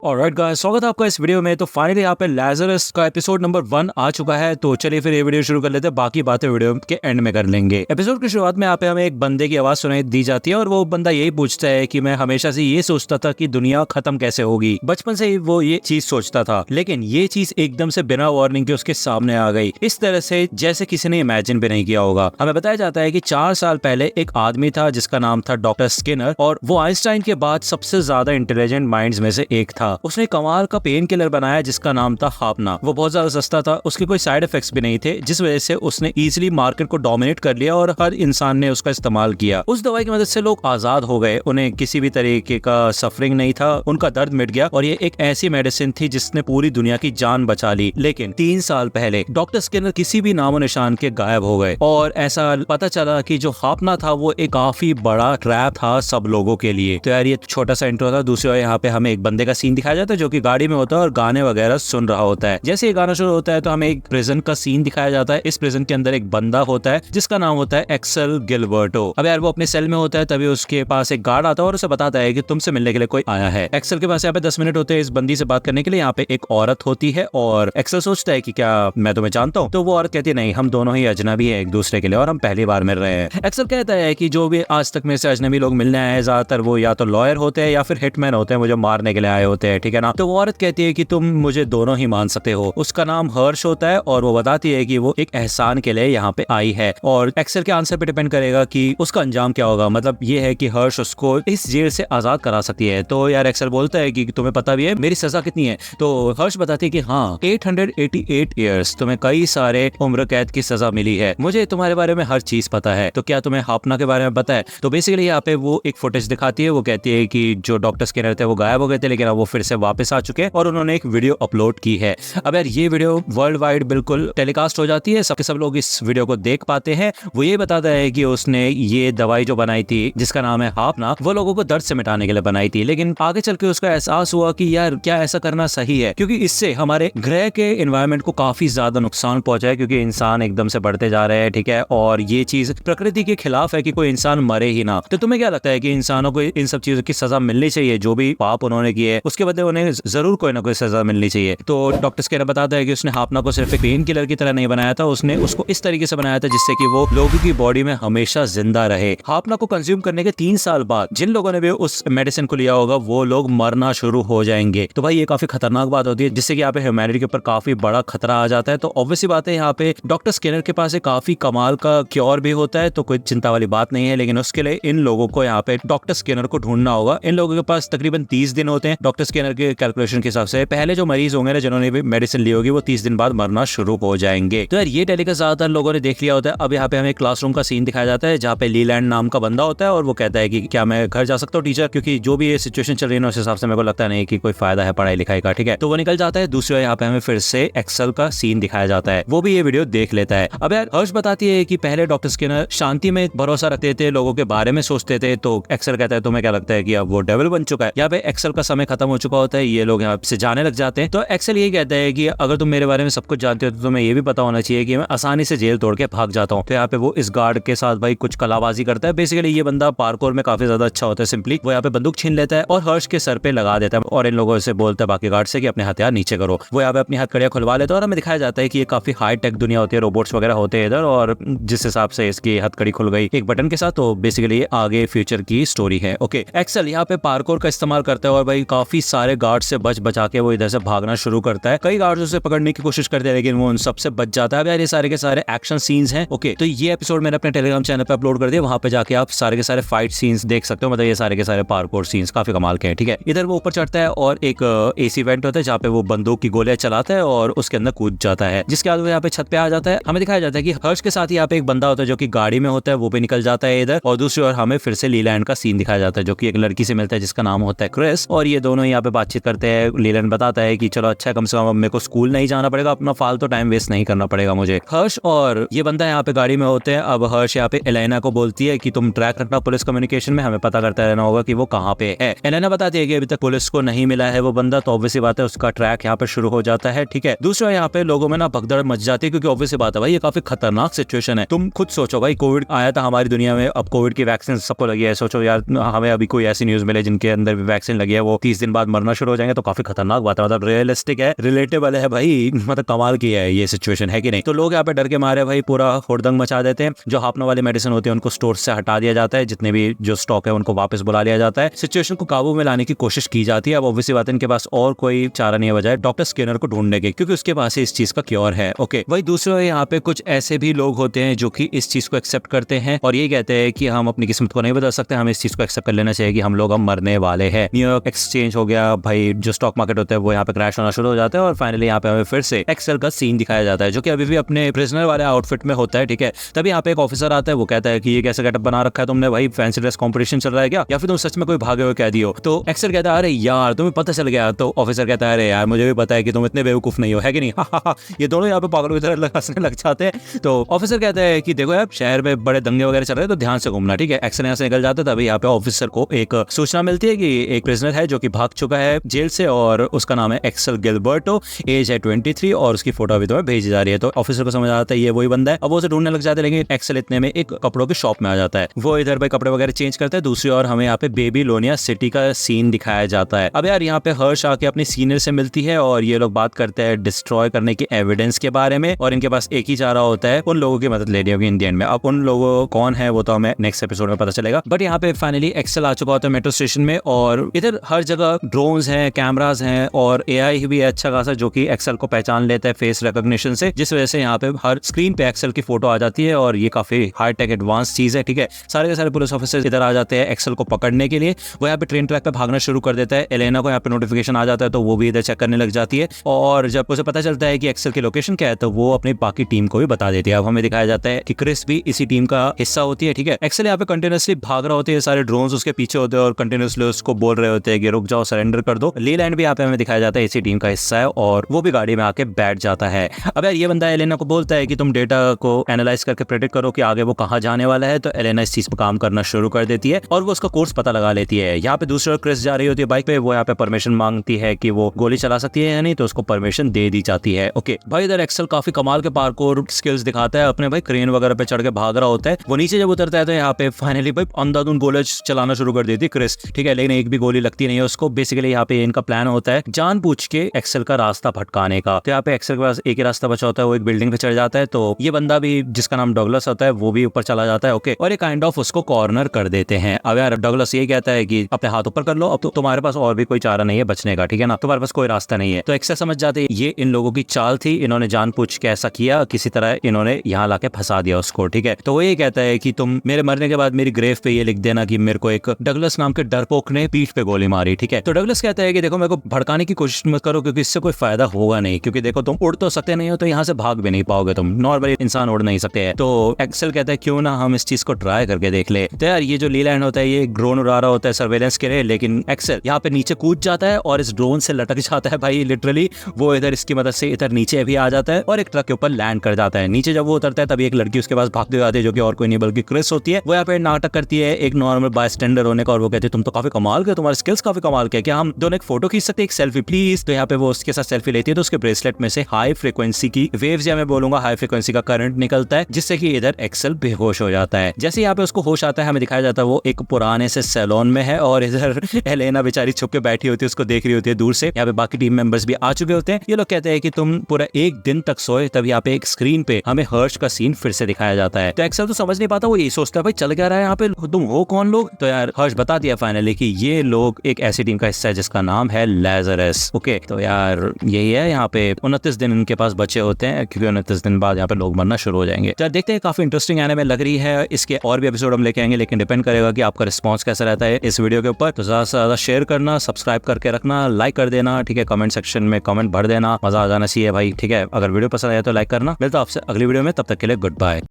Alright guys, स्वागत है आपका इस वीडियो में। तो फाइनली यहाँ पे लैज़रस का एपिसोड नंबर 1 आ चुका है। तो चलिए फिर ये वीडियो शुरू कर लेते हैं, बाकी बातें वीडियो के एंड में कर लेंगे। एपिसोड की शुरुआत में यहाँ पे हमें एक बंदे की आवाज सुनाई दी जाती है और वो बंदा यही पूछता है कि मैं हमेशा से ये सोचता था कि दुनिया खत्म कैसे होगी। बचपन से ही वो ये चीज सोचता था, लेकिन ये चीज एकदम से बिना वार्निंग के उसके सामने आ गई, इस तरह से जैसे किसी ने इमेजिन भी नहीं किया होगा। हमें बताया जाता है कि 4 साल पहले एक आदमी था जिसका नाम था डॉक्टर स्किनर, और वो आइंस्टाइन के बाद सबसे ज्यादा इंटेलिजेंट माइंड्स में से एक था। उसने कमाल का पेन किलर बनाया जिसका नाम था हापना। वो बहुत ज्यादा सस्ता था, उसके कोई साइड इफेक्ट्स भी नहीं थे, जिस वजह से उसने इजीली मार्केट को डोमिनेट कर लिया और हर इंसान ने उसका इस्तेमाल किया। उस दवाई की मदद से लोग आजाद हो गए, उन्हें किसी भी तरीके का सफरिंग नहीं था, उनका दर्द मिट गया और ये एक ऐसी मेडिसिन थी जिसने पूरी दुनिया की जान बचा ली। लेकिन 3 साल पहले डॉक्टर स्किनर किसी भी नामो निशान के गायब हो गए और ऐसा पता चला कि जो हापना था वो एक काफी बड़ा ट्रैप था सब लोगों के लिए। तो यार ये छोटा सा इंट्रो था। दूसरी ओर यहाँ पे हमें एक बंदे का सीन दिखाया जाता है जो कि गाड़ी में होता है और गाने वगैरह सुन रहा होता है। जैसे ये गाना शुरू होता है तो हमें एक प्रिजन का सीन दिखाया जाता है। इस प्रिजन के अंदर एक बंदा होता है जिसका नाम होता है एक्सेल गिलबर्टो। अब यार वो अपने सेल में होता है, तभी उसके पास एक गार्ड आता है और उसे बताता है कि तुमसे मिलने के लिए कोई आया है। एक्सेल के पास यहाँ पे 10 मिनट होते हैं इस बंदी से बात करने के लिए। यहाँ पे एक औरत होती है और एक्सेल सोचता है कि क्या मैं तुम्हें जानता हूँ? तो वो औरत कहती है नहीं, हम दोनों ही अजनबी है एक दूसरे के लिए और हम पहली बार मिल रहे हैं। एक्सेल कहता है कि जो भी आज तक मेरे से अजनबी लोग मिलने आए हैं ज्यादातर वो या तो लॉयर होते हैं या फिर हिटमैन होते हैं, मुझे मारने के लिए आए होते हैं, ठीक है ना। तो वो औरत कहती है कि तुम मुझे दोनों ही मान सकते हो। उसका नाम हर्ष होता है और वो बताती है कि वो एक एहसान के लिए यहाँ पे आई है और एक्सेल के आंसर पे डिपेंड करेगा कि उसका अंजाम क्या होगा। मतलब ये है कि हर्ष उसको इस जेल से आजाद करा सकती है। तो यार एक्सेल बोलता है कि तुम्हें पता भी है मेरी सजा कितनी है? तो हर्ष बताती है कि हाँ 888 ईयर्स, तुम्हें कई सारे उम्र कैद की सजा मिली है, मुझे तुम्हारे बारे में हर चीज पता है। तो क्या तुम्हें हापना के बारे में पता है? तो बेसिकली यहाँ पे वो एक फुटेज दिखाती है। वो कहती है कि जो डॉक्टर स्किनर थे वो गायब हो गए थे, लेकिन अब वो फिर से वापस आ चुके हैं और उन्होंने एक वीडियो अपलोड की है। अब यार ये वीडियो वर्ल्ड वाइड बिल्कुल टेलीकास्ट हो जाती है, सबके सब लोग इस वीडियो को देख पाते हैं। वो ये बताता है कि उसने ये दवाई जो बनाई थी जिसका नाम है हापना, वो लोगों को दर्द से मिटाने के लिए बनाई थी। लेकिन आगे चल के उसका एहसास हुआ कि यार क्या ऐसा करना सही है, क्योंकि इससे हमारे ग्रह के एनवायरनमेंट को काफी ज्यादा नुकसान पहुंचा है, क्योंकि इंसान एकदम से बढ़ते जा रहे हैं, ठीक है, और ये चीज प्रकृति के खिलाफ है कि कोई इंसान मरे ही ना। तो तुम्हें क्या लगता है कि इंसानों को इन सब चीजों की सजा मिलनी चाहिए? जो भी पाप उन्होंने किए उसके बदले उन्हें जरूर कोई ना कोई सजा मिलनी चाहिए। तो डॉक्टर स्किनर बताता है कि उसने हापना को सिर्फ एक पेन किलर की तरह नहीं बनाया था, उसने उसको इस तरीके से बनाया था जिससे कि वो लोगों की बॉडी में हमेशा जिंदा रहे। हापना को कंज्यूम करने के 3 साल बाद जिन लोगों ने भी उस मेडिसिन को लिया होगा वो लोग मरना शुरू हो जाएंगे। तो भाई ये काफी खतरनाक बात होती है, जिससे कि यहाँ पे ह्यूमैनिटी के ऊपर काफी बड़ा खतरा आ जाता है। तो ऑब्वियसली बात है यहाँ पे डॉक्टर स्किनर के पास एक काफी कमाल का क्योर भी होता है, तो कोई चिंता वाली बात नहीं है। लेकिन उसके लिए इन लोगों को यहाँ पे डॉक्टर स्किनर को ढूंढना होगा। इन लोगों के पास तकरीबन 30 दिन होते हैं डॉक्टर स्किनर के कैलकुलेशन के हिसाब से। पहले जो मरीज होंगे ना जिन्होंने भी मेडिसिन ली होगी वो 30 दिन बाद मरना शुरू हो जाएंगे। तो यार ये टेलीकास्ट ज्यादातर लोगों ने देख लिया होता है। अब यहाँ पे हमें क्लासरूम का सीन दिखाया जाता है जहाँ पे लीलैंड नाम का बंदा होता है और वो कहता है कि क्या मैं घर जा सकता हूँ टीचर, क्योंकि जो भी ये सिचुएशन चल रही है उस हिसाब से मेरे को लगता नहीं कि कोई फायदा है पढ़ाई लिखाई का, ठीक है। तो वो निकल जाता है। दूसरी ओर यहाँ पे हमें फिर से एक्सेल का सीन दिखाया जाता है, वो भी ये वीडियो देख लेता है। अब यार हर्ष बताती है कि पहले डॉक्टर स्किनर शांति में भरोसा रखते थे, लोगों के बारे में सोचते थे। तो एक्सेल कहता है तुम्हें क्या लगता है कि अब वो डेविल बन चुका है? यहाँ पे एक्सेल का समय खत्म हो चुका होता है, ये लोग यहाँ से जाने लग जाते हैं। तो एक्सेल ये कहता है कि अगर तुम मेरे बारे में सब कुछ जानते हो तो तुम्हें ये भी पता होना चाहिए कि मैं आसानी से जेल तोड़ के भाग जाता हूँ। तो यहाँ पे वो इस गार्ड के साथ भाई कुछ कलाबाजी करता है। बेसिकली ये बंदा पार्कोर में काफी ज्यादा अच्छा होता है। सिंपली वो यहाँ पे बंदूक छीन लेता है और हर्ष के सर पे लगा देता है और इन लोगों से बोलता है बाकी गार्ड से कि अपने हथियार नीचे करो। वो यहाँ पे अपनी हथकड़ियां खुलवा लेता है और हमें दिखाया जाता है कि ये काफी हाई टेक दुनिया होती है, रोबोट्स वगैरह होते हैं इधर, और जिस हिसाब से इसकी हथकड़ी खुल गई एक बटन के साथ, तो बेसिकली आगे फ्यूचर की स्टोरी है। ओके, एक्सेल यहाँ पे पार्कोर का इस्तेमाल करता है और भाई काफी सारे गार्ड से बचा के वो इधर से भागना शुरू करता है। कई गार्ड्स उसे पकड़ने की कोशिश करते हैं लेकिन वो उन सबसे बच जाता है। अब यार ये सारे के सारे एक्शन सीन्स हैं। ओके, तो ये एपिसोड मैंने अपने टेलीग्राम चैनल पे अपलोड कर दिया, वहां पे जाके आप सारे के सारे फाइट सीन्स देख सकते हो। मतलब ये सारे के सारे पार्कोर सीन्स काफी कमाल के हैं, ठीक है। इधर वो ऊपर चढ़ता है और एक एसी वेंट होता है जहाँ पे वो बंदूक की गोलियां चलाता है और उसके अंदर कूद जाता है, जिसके बाद वो यहाँ पे छत पे आ जाता है। हमें दिखाया जाता है कि हर्ष के साथ यहाँ पे एक बंदा होता है जो कि गाड़ी में होता है, वो भी निकल जाता है इधर। और दूसरी ओर हमें फिर से लीलैंड का सीन दिखाया जाता है जो कि एक लड़की से मिलता है जिसका नाम होता है क्रिस, और ये दोनों यहाँ पे बातचीत करते हैं। लीलैंड बताता है कि चलो अच्छा कम से कम मेरे को स्कूल नहीं जाना पड़ेगा, अपना फालतू टाइम वेस्ट नहीं करना पड़ेगा मुझे। हर्ष और ये बंदा यहाँ पे गाड़ी में होते हैं। अब हर्ष यहाँ पे एलेना को बोलती है कि तुम ट्रैक रखना पुलिस कम्युनिकेशन में, हमें पता करता रहना होगा कि वो कहाँ पे है। एलेना बताती है कि अभी तक पुलिस को नहीं मिला है वो बंदा, तो ऑब्वियसली बात है उसका ट्रैक यहाँ पे शुरू हो जाता है, ठीक है। दूसरा यहाँ पे लोगों में ना भगदड़ मच जाती है, क्योंकि ऑब्वियसली बात है भाई ये काफी खतरनाक सिचुएशन है। तुम खुद सोचो भाई, कोविड आया था हमारी दुनिया में, अब कोविड की वैक्सीन सबको लगी है। सोचो यार हमें अभी कोई ऐसी न्यूज मिले जिनके अंदर भी वैक्सीन लगी है, वो 30 दिन बाद मरना शुरू हो जाएंगे तो काफी खतरनाक बात है, मतलब रियलिस्टिक है, रिलेटेबल है भाई, मतलब कमाल की है ये सिचुएशन, है कि नहीं। तो लोग यहाँ पे डर के मारे भाई पूरा हुड़दंग मचा देते हैं। जो हापनों वाली मेडिसिन होती है उनको स्टोर से हटा दिया जाता है, जितने भी जो स्टॉक है उनको वापस बुला लिया जाता है, सिचुएशन को काबू में लाने की कोशिश की जाती है। अब ऑब्वियसली बात है इनके पास और कोई चारा नहीं है बजाय डॉक्टर स्किनर को ढूंढने के, क्योंकि उसके पास इस चीज का क्योर है। ओके, वही दूसरे यहाँ पे कुछ ऐसे भी लोग होते हैं जो कि इस चीज को एक्सेप्ट करते हैं और ये कहते हैं कि हम अपनी किस्मत को नहीं बदल सकते, हमें इस चीज को एक्सेप्ट कर लेना चाहिए कि हम लोग अब मरने वाले हैं। न्यूयॉर्क एक्सचेंज हो गया भाई, जो स्टॉक मार्केट होता है वो यहाँ पे क्रैश होना शुरू हो जाता है और फाइनली यहाँ पे हमें फिर से एक्सेल का सीन दिखाया जाता है, जो कि अभी भी अपने प्रिजनर वाले आउटफिट में होता है, ठीक है। तभी यहाँ पे एक ऑफिसर आता है, वो कहता है कि ये कैसे गेटअप बना रखा है तुमने भाई, फैंसी ड्रेस कॉम्पिटिशन चल रहा है क्या, या फिर तुम सच में कोई भागे हुए कैदी हो। तो एक्सेल कहता है अरे यार तुम्हें पता चल गया। तो ऑफिसर कहता है अरे यार मुझे भी पता है कि तुम इतने बेवकूफ नहीं हो, है कि नहीं। ये दोनों यहाँ पे पागलों की तरह हंसने लग जाते हैं। तो ऑफिसर कहता है कि देखो यार शहर में बड़े दंगे वगैरह चल रहे हैं तो ध्यान से घूमना, ठीक है। एक्सेल यहाँ से निकल जाता है। तभी यहाँ पे ऑफिसर को एक सूचना मिलती है कि एक प्रिजनर है जो कि भाग चुका है जेल से और उसका नाम है एक्सेल गिलबर्टो, एज है 23 और उसकी फोटो अभी तुम्हें भेजी जा रही है। तो ऑफिसर को समझ आता है ये वही बंदा है। अब वो उसे ढूंढने लग जाते हैं, लेकिन एक्सेल इतने में एक कपड़ों की शॉप में आ जाता है। वो इधर भाई कपड़े वगैरह चेंज करता है। दूसरी ओर हमें यहाँ पे बेबीलोनिया सिटी का सीन दिखाया जाता है। अब यार यहाँ पे हर्ष आके अपनी सीनियर से मिलती है और ये लोग बात करते हैं डिस्ट्रॉय करने की एविडेंस के बारे में और इनके पास एक ही चारा होता है, उन लोगों की मदद लेनी होगी इन द एंड में। अब उन लोगों कौन है वो तो हमें नेक्स्ट एपिसोड में पता चलेगा। बट यहाँ पे फाइनली एक्सेल आ चुका होता है मेट्रो स्टेशन में और इधर हर जगह ड्रोन्स हैं, कैमराज हैं और एआई भी है अच्छा खासा, जो कि एक्सेल को पहचान लेता है फेस रिकॉग्निशन से, जिस वजह से यहाँ पे हर स्क्रीन पे एक्सेल की फोटो आ जाती है और ये काफी हाई टेक एडवांस चीज है, ठीक है। सारे के सारे पुलिस ऑफिसर्स इधर आ जाते हैं एक्सेल को पकड़ने के लिए। वो यहाँ पे ट्रेन ट्रैक पे भागना शुरू कर देता है। एलेना को यहाँ पे नोटिफिकेशन आ जाता है तो वो भी इधर चेक करने लग जाती है और जब उसे पता चलता है कि एक्सेल की लोकेशन क्या है तो वो अपनी बाकी टीम को भी बता देती है। अब हमें दिखाया जाता है कि क्रिस भी इसी टीम का हिस्सा होती है, ठीक है। एक्सेल यहाँ पे कंटिन्यूअसली भाग रहा होते हैं, सारे ड्रोन्स उसके पीछे होते हैं और कंटिन्यूअसली उसको बोल रहे होते हैं कि रुक जाओ, सरेंडर कर दो। लीलैंड भी यहाँ पे हमें दिखाया जाता है इसी टीम का हिस्सा है और वो भी गाड़ी में आके बैठ जाता है। अब यार ये बंदा एलेना को बोलता है कि तुम डेटा को एनालाइज करके प्रेडिक्ट करो कि आगे वो कहाँ जाने वाला है। तो एलेना इस चीज पर काम करना शुरू कर देती है और वो उसका कोर्स पता लगा लेती है। यहाँ पे दूसरी ओर क्रिस जा रही होती है बाइक पे, वो यहाँ पे परमिशन मांगती है कि वो गोली चला सकती है या नहीं, तो उसको परमिशन दे दी जाती है। ओके भाई, इधर एक्सेल काफी कमाल के पार्कोर स्किल्स दिखाता है अपने भाई, क्रेन वगैरह पे चढ़ के भाग रहा होता है। वो नीचे जब उतरता है तो यहाँ पे फाइनली भाई अंधाधुंध गोले चलाना शुरू कर देती है क्रिस, ठीक है, लेकिन एक भी गोली लगती नहीं है उसको। बेसिकली यहाँ पे इनका प्लान होता है जानबूझ के एक्सेल का रास्ता भटकाने का। तो यहाँ पे एक्सेल के पास एक ही रास्ता बचा होता है, वो एक बिल्डिंग पे चढ़ जाता है। तो ये बंदा भी जिसका नाम डगलस होता है वो भी ऊपर चला जाता है, ओके, और ये काइंड ऑफ उसको कॉर्नर कर देते हैं। अब यार डगलस ये कहता है कि अपने हाथ ऊपर कर लो, अब तो तुम्हारे पास और भी कोई चारा नहीं है बचने का, ठीक है ना, तुम्हारे पास कोई रास्ता नहीं है। तो एक्सेल समझ जाते हैं ये इन लोगों की चाल थी, इन्होंने जानबूझ के ऐसा किया, किसी तरह इन्होंने यहाँ लाके फंसा दिया उसको, ठीक है। तो वो ये कहता है कि तुम मेरे मरने के बाद मेरी ग्रेव पे ये लिख देना कि मेरे को एक डगलस नाम के डरपोक ने पीठ पे गोली मारी, ठीक है। तो डगलस कहता है कि देखो मेरे को भड़काने की कोशिश मत करो क्योंकि इससे कोई फायदा होगा नहीं, क्योंकि देखो तुम उड़ तो सकते नहीं हो तो यहाँ से भाग भी नहीं पाओगे, तुम नॉर्मली इंसान उड़ नहीं सकते हैं। तो एक्सेल कहता है क्यों ना हम इस चीज को ट्राई करके देख ले। तो यार ये जो लीलैंड होता है ये ड्रोन उड़ा रहा होता है सर्वेलेंस के लिए, लेकिन एक्सेल यहाँ पे नीचे कूद जाता है और इस ड्रोन से लटक जाता है भाई, लिटरली वो इधर इसकी मदद से इधर नीचे भी आ जाता है और एक ट्रक के ऊपर लैंड कर जाता है। नीचे जब वो उतरता है तभी एक लड़की उसके पास भागते हुए आती है, जो कि और कोई नहीं बल्कि क्रिस होती है। वो यहाँ पे नाटक करती है एक नॉर्मल बायस्टैंडर होने का और वो कहती है तुम तो काफी कमाल के, तुम्हारे स्किल्स काफी कमाल के, क्या हम दोनों एक फोटो खींच सकते हैं, एक सेल्फी प्लीज। तो यहाँ पे वो उसके साथ सेल्फी लेती है तो उसके ब्रेसलेट में से हाई फ्रीक्वेंसी की वेव्स, या मैं बोलूंगा हाई फ्रीक्वेंसी का करंट निकलता है, जिससे कि इधर एक्सेल बेहोश हो जाता है। जैसे यहाँ पे उसको होश आता है हमें दिखाया जाता है वो एक पुराने से सैलून में है और इधर एलेना बेचारी छुप के बैठी होती है, उसको देख रही होती है दूर से। यहाँ पे बाकी टीम मेंबर्स भी आ चुके होते हैं। ये लोग कहते हैं कि तुम पूरा एक दिन तक सोए, तब यहाँ पे एक स्क्रीन पे हमें हर्ष का सीन फिर से दिखाया जाता है। तो एक्सेल तो समझ नहीं पाता, वो यही सोचता है भाई चल क्या रहा है यहाँ पे, तुम हो कौन लोग। तो यार हर्ष बता दिया फाइनली कि ये लोग एक ऐसी टीम का हिस्सा है जिसका नाम है लैजरस, ओके। तो यार यही है, यहाँ पे 29 दिन इनके पास बचे होते हैं क्योंकि 29 दिन बाद यहाँ पे लोग मरना शुरू हो जाएंगे। तो देखते हैं, काफी इंटरेस्टिंग एनिमे लग रही है। इसके और भी एपिसोड हम लेके आएंगे, लेकिन डिपेंड करेगा कि आपका रिस्पॉन्स कैसा रहता है इस वीडियो के ऊपर। तो ज्यादा से ज्यादा शेयर करना, सब्सक्राइब करके रखना, लाइक कर देना, ठीक है, कमेंट सेक्शन में कमेंट भर देना, मजा आ जाना चाहिए भाई, ठीक है। अगर वीडियो पसंद आया तो लाइक करना। मिलता हूं आपसे अगली वीडियो में, तब तक के लिए गुड बाय।